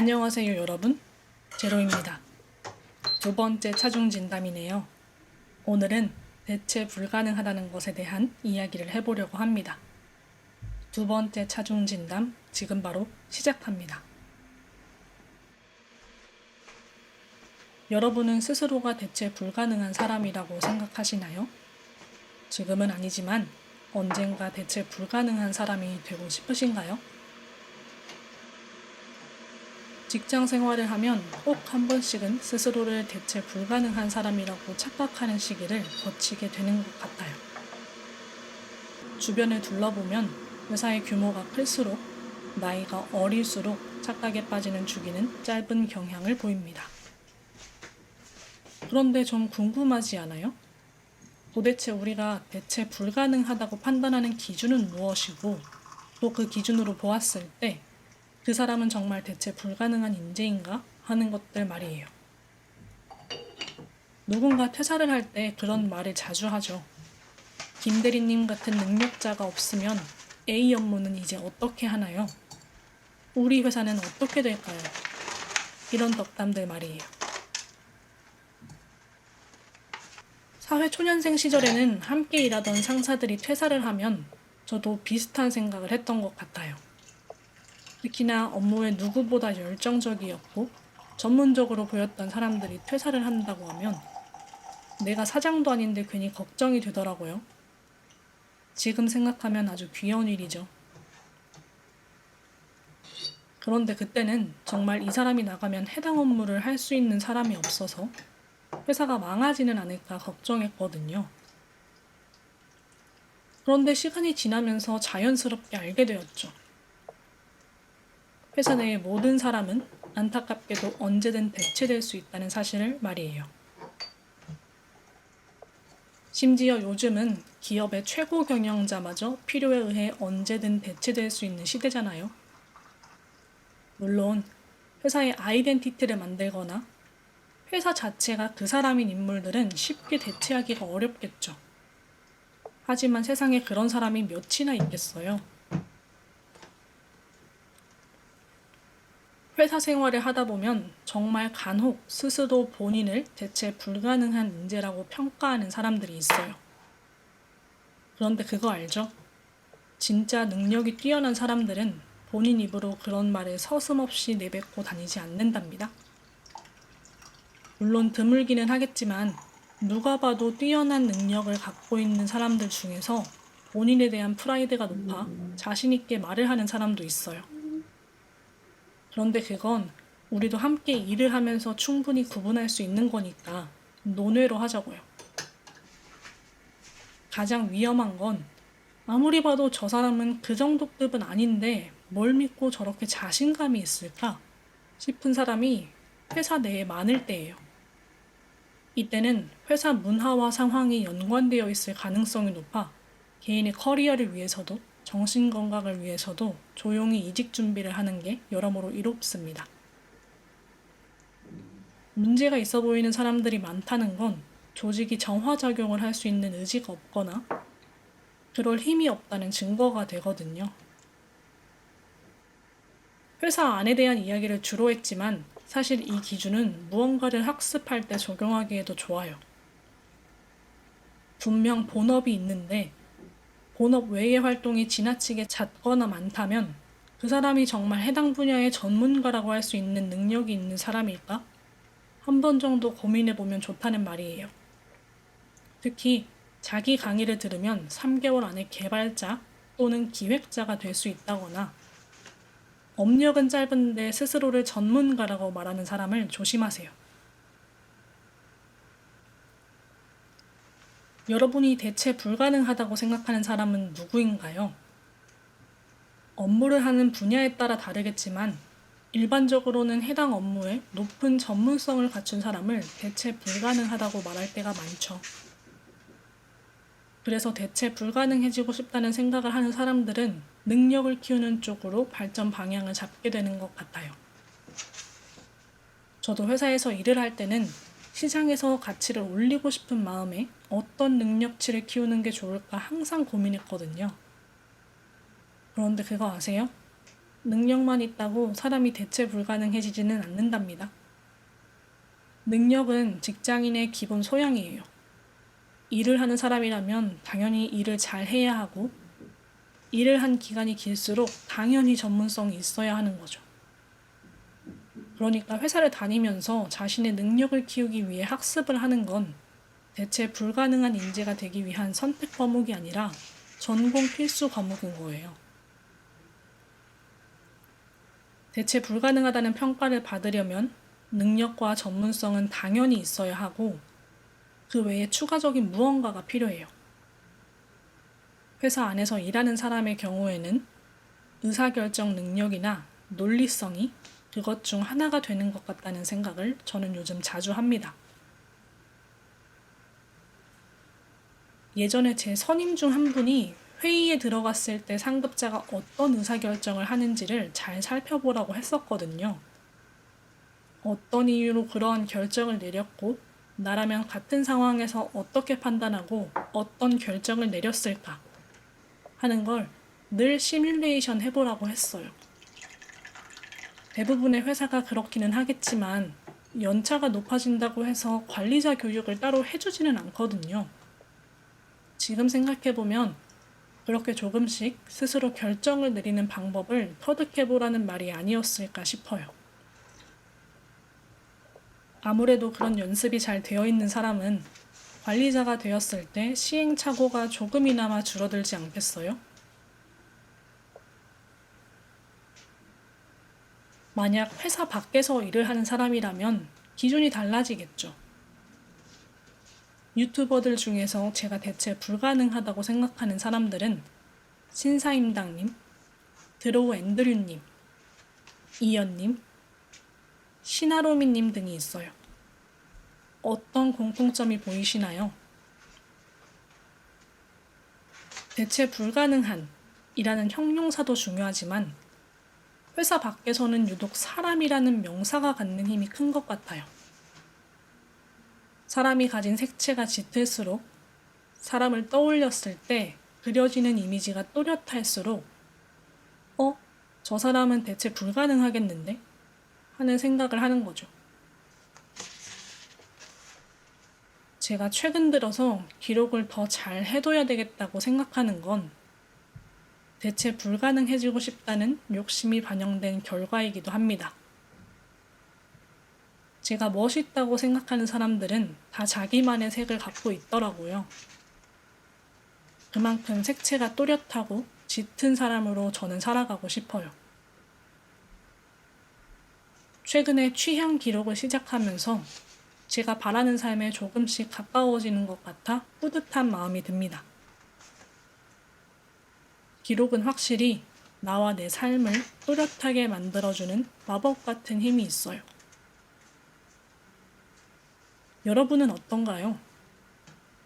안녕하세요 여러분, 제로입니다. 두 번째 차중 진담이네요. 오늘은 대체 불가능하다는 것에 대한 이야기를 해보려고 합니다. 두 번째 차중 진담 지금 바로 시작합니다. 여러분은 스스로가 대체 불가능한 사람이라고 생각하시나요? 지금은 아니지만 언젠가 대체 불가능한 사람이 되고 싶으신가요? 직장 생활을 하면 꼭 한 번씩은 스스로를 대체 불가능한 사람이라고 착각하는 시기를 거치게 되는 것 같아요. 주변을 둘러보면 회사의 규모가 클수록 나이가 어릴수록 착각에 빠지는 주기는 짧은 경향을 보입니다. 그런데 좀 궁금하지 않아요? 도대체 우리가 대체 불가능하다고 판단하는 기준은 무엇이고 또 그 기준으로 보았을 때 그 사람은 정말 대체 불가능한 인재인가 하는 것들 말이에요. 누군가 퇴사를 할 때 그런 말을 자주 하죠. 김 대리님 같은 능력자가 없으면 A 업무는 이제 어떻게 하나요? 우리 회사는 어떻게 될까요? 이런 덕담들 말이에요. 사회초년생 시절에는 함께 일하던 상사들이 퇴사를 하면 저도 비슷한 생각을 했던 것 같아요. 특히나 업무에 누구보다 열정적이었고 전문적으로 보였던 사람들이 퇴사를 한다고 하면 내가 사장도 아닌데 괜히 걱정이 되더라고요. 지금 생각하면 아주 귀여운 일이죠. 그런데 그때는 정말 이 사람이 나가면 해당 업무를 할 수 있는 사람이 없어서 회사가 망하지는 않을까 걱정했거든요. 그런데 시간이 지나면서 자연스럽게 알게 되었죠. 회사 내의 모든 사람은 안타깝게도 언제든 대체될 수 있다는 사실을 말이에요. 심지어 요즘은 기업의 최고 경영자마저 필요에 의해 언제든 대체될 수 있는 시대잖아요. 물론 회사의 아이덴티티를 만들거나 회사 자체가 그 사람인 인물들은 쉽게 대체하기가 어렵겠죠. 하지만 세상에 그런 사람이 몇이나 있겠어요. 회사 생활을 하다 보면 정말 간혹 스스로 본인을 대체 불가능한 인재라고 평가하는 사람들이 있어요. 그런데 그거 알죠? 진짜 능력이 뛰어난 사람들은 본인 입으로 그런 말을 서슴없이 내뱉고 다니지 않는답니다. 물론 드물기는 하겠지만 누가 봐도 뛰어난 능력을 갖고 있는 사람들 중에서 본인에 대한 프라이드가 높아 자신 있게 말을 하는 사람도 있어요. 그런데 그건 우리도 함께 일을 하면서 충분히 구분할 수 있는 거니까 논외로 하자고요. 가장 위험한 건 아무리 봐도 저 사람은 그 정도 급은 아닌데 뭘 믿고 저렇게 자신감이 있을까 싶은 사람이 회사 내에 많을 때예요. 이때는 회사 문화와 상황이 연관되어 있을 가능성이 높아 개인의 커리어를 위해서도 정신건강을 위해서도 조용히 이직 준비를 하는 게 여러모로 이롭습니다. 문제가 있어 보이는 사람들이 많다는 건 조직이 정화작용을 할 수 있는 의지가 없거나 그럴 힘이 없다는 증거가 되거든요. 회사 안에 대한 이야기를 주로 했지만 사실 이 기준은 무언가를 학습할 때 적용하기에도 좋아요. 분명 본업이 있는데 본업 외의 활동이 지나치게 잦거나 많다면 그 사람이 정말 해당 분야의 전문가라고 할 수 있는 능력이 있는 사람일까? 한 번 정도 고민해보면 좋다는 말이에요. 특히 자기 강의를 들으면 3개월 안에 개발자 또는 기획자가 될 수 있다거나 업력은 짧은데 스스로를 전문가라고 말하는 사람을 조심하세요. 여러분이 대체 불가능하다고 생각하는 사람은 누구인가요? 업무를 하는 분야에 따라 다르겠지만 일반적으로는 해당 업무에 높은 전문성을 갖춘 사람을 대체 불가능하다고 말할 때가 많죠. 그래서 대체 불가능해지고 싶다는 생각을 하는 사람들은 능력을 키우는 쪽으로 발전 방향을 잡게 되는 것 같아요. 저도 회사에서 일을 할 때는 시장에서 가치를 올리고 싶은 마음에 어떤 능력치를 키우는 게 좋을까 항상 고민했거든요. 그런데 그거 아세요? 능력만 있다고 사람이 대체 불가능해지지는 않는답니다. 능력은 직장인의 기본 소양이에요. 일을 하는 사람이라면 당연히 일을 잘 해야 하고, 일을 한 기간이 길수록 당연히 전문성이 있어야 하는 거죠. 그러니까 회사를 다니면서 자신의 능력을 키우기 위해 학습을 하는 건 대체 불가능한 인재가 되기 위한 선택 과목이 아니라 전공 필수 과목인 거예요. 대체 불가능하다는 평가를 받으려면 능력과 전문성은 당연히 있어야 하고, 그 외에 추가적인 무언가가 필요해요. 회사 안에서 일하는 사람의 경우에는 의사결정 능력이나 논리성이 그것 중 하나가 되는 것 같다는 생각을 저는 요즘 자주 합니다. 예전에 제 선임 중 한 분이 회의에 들어갔을 때 상급자가 어떤 의사결정을 하는지를 잘 살펴보라고 했었거든요. 어떤 이유로 그러한 결정을 내렸고, 나라면 같은 상황에서 어떻게 판단하고 어떤 결정을 내렸을까 하는 걸 늘 시뮬레이션 해보라고 했어요. 대부분의 회사가 그렇기는 하겠지만 연차가 높아진다고 해서 관리자 교육을 따로 해주지는 않거든요. 지금 생각해보면 그렇게 조금씩 스스로 결정을 내리는 방법을 터득해보라는 말이 아니었을까 싶어요. 아무래도 그런 연습이 잘 되어 있는 사람은 관리자가 되었을 때 시행착오가 조금이나마 줄어들지 않겠어요? 만약 회사 밖에서 일을 하는 사람이라면 기준이 달라지겠죠. 유튜버들 중에서 제가 대체 불가능하다고 생각하는 사람들은 신사임당님, 드로우 앤드류님, 이연님, 시나로미님 등이 있어요. 어떤 공통점이 보이시나요? 대체 불가능한 이라는 형용사도 중요하지만 회사 밖에서는 유독 사람이라는 명사가 갖는 힘이 큰 것 같아요. 사람이 가진 색채가 짙을수록, 사람을 떠올렸을 때 그려지는 이미지가 또렷할수록 저 사람은 대체 불가능하겠는데? 하는 생각을 하는 거죠. 제가 최근 들어서 기록을 더 잘 해둬야 되겠다고 생각하는 건 대체 불가능해지고 싶다는 욕심이 반영된 결과이기도 합니다. 제가 멋있다고 생각하는 사람들은 다 자기만의 색을 갖고 있더라고요. 그만큼 색채가 또렷하고 짙은 사람으로 저는 살아가고 싶어요. 최근에 취향 기록을 시작하면서 제가 바라는 삶에 조금씩 가까워지는 것 같아 뿌듯한 마음이 듭니다. 기록은 확실히 나와 내 삶을 또렷하게 만들어주는 마법 같은 힘이 있어요. 여러분은 어떤가요?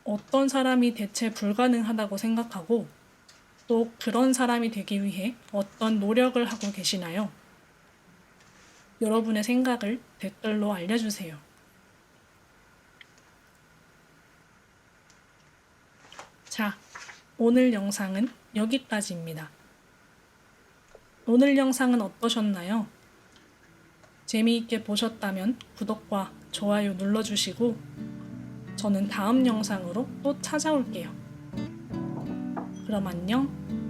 어떤 사람이 대체 불가능하다고 생각하고 또 그런 사람이 되기 위해 어떤 노력을 하고 계시나요? 여러분의 생각을 댓글로 알려주세요. 자, 오늘 영상은 여기까지입니다. 오늘 영상은 어떠셨나요? 재미있게 보셨다면 구독과 좋아요 눌러주시고 저는 다음 영상으로 또 찾아올게요. 그럼 안녕.